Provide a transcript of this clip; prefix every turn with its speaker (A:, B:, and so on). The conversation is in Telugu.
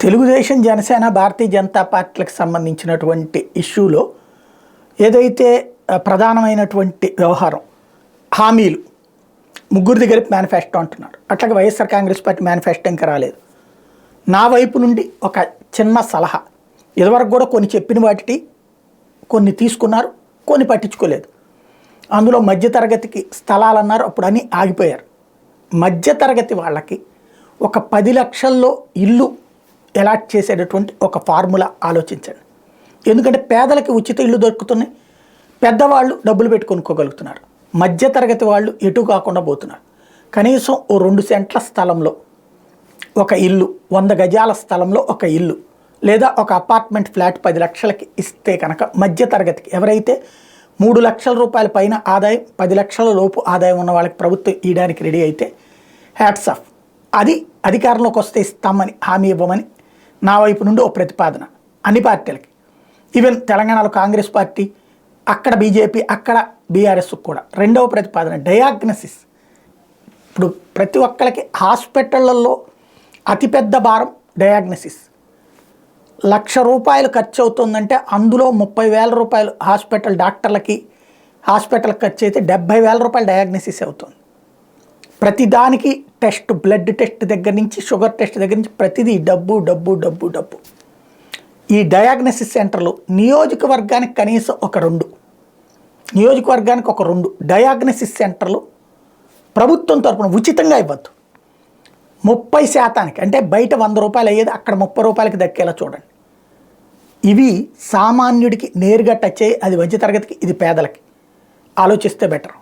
A: తెలుగుదేశం, జనసేన, భారతీయ జనతా పార్టీలకు సంబంధించినటువంటి ఇష్యూలో ఏదైతే ప్రధానమైనటువంటి వ్యవహారం హామీలు ముగ్గురు దగ్గర మేనిఫెస్టో అంటున్నారు. అట్లాగే వైఎస్ఆర్ కాంగ్రెస్ పార్టీ మేనిఫెస్టో ఇంకా రాలేదు. నా వైపు నుండి ఒక చిన్న సలహా, ఇదివరకు కూడా కొన్ని చెప్పిన వాటికి కొన్ని తీసుకున్నారు, కొన్ని పట్టించుకోలేదు. అందులో మధ్యతరగతికి స్థలాలు అన్నారు, అప్పుడు అని ఆగిపోయారు. మధ్యతరగతి వాళ్ళకి ఒక 10 లక్షల్లో ఇల్లు అలాట్ చేసేటటువంటి ఒక ఫార్ములా ఆలోచించండి. ఎందుకంటే పేదలకి ఉచిత ఇల్లు దొరుకుతున్నాయి, పెద్దవాళ్ళు డబ్బులు పెట్టి కొనుక్కోగలుగుతున్నారు, మధ్యతరగతి వాళ్ళు ఎటు కాకుండా పోతున్నారు. కనీసం ఓ 2 సెంట్ల స్థలంలో ఒక ఇల్లు, 100 గజాల స్థలంలో ఒక ఇల్లు, లేదా ఒక అపార్ట్మెంట్ ఫ్లాట్ 10 లక్షలకి ఇస్తే కనుక మధ్యతరగతికి ఎవరైతే 3 లక్షల రూపాయల పైన ఆదాయం, 10 లక్షల లోపు ఆదాయం ఉన్న వాళ్ళకి ప్రభుత్వం ఇవ్వడానికి రెడీ అయితే హ్యాట్స్ ఆఫ్. అది అధికారంలోకి వస్తే ఇస్తామని హామీ ఇవ్వమని నా వైపు నుండి ఓ ప్రతిపాదన అన్ని పార్టీలకి. ఈవెన్ తెలంగాణలో కాంగ్రెస్ పార్టీ, అక్కడ బీజేపీ, అక్కడ బీఆర్ఎస్ కూడా. రెండవ ప్రతిపాదన డయాగ్నసిస్. ఇప్పుడు ప్రతి ఒక్కరికి హాస్పిటళ్లలో అతిపెద్ద భారం డయాగ్నసిస్. 1,00,000 రూపాయలు ఖర్చు అవుతుందంటే అందులో 30,000 రూపాయలు హాస్పిటల్ డాక్టర్లకి, హాస్పిటల్కి ఖర్చు అయితే 70,000 రూపాయలు డయాగ్నసిస్ అవుతుంది. ప్రతిదానికి టెస్ట్, బ్లడ్ టెస్ట్ దగ్గర నుంచి షుగర్ టెస్ట్ దగ్గర నుంచి ప్రతిదీ డబ్బు డబ్బు డబ్బు డబ్బు. ఈ డయాగ్నసిస్ సెంటర్లు నియోజకవర్గానికి కనీసం ఒక 2, నియోజకవర్గానికి ఒక 2 డయాగ్నసిస్ సెంటర్లు ప్రభుత్వం తరపున ఉచితంగా ఇవ్వద్దు. 30% అంటే బయట 100 రూపాయలు అయ్యేది అక్కడ 30 రూపాయలకి దక్కేలా చూడండి. ఇవి సామాన్యుడికి నేరుగా టచ్ అయ్యి, అది మధ్యతరగతికి, ఇది పేదలకి. ఆలోచిస్తే బెటర్.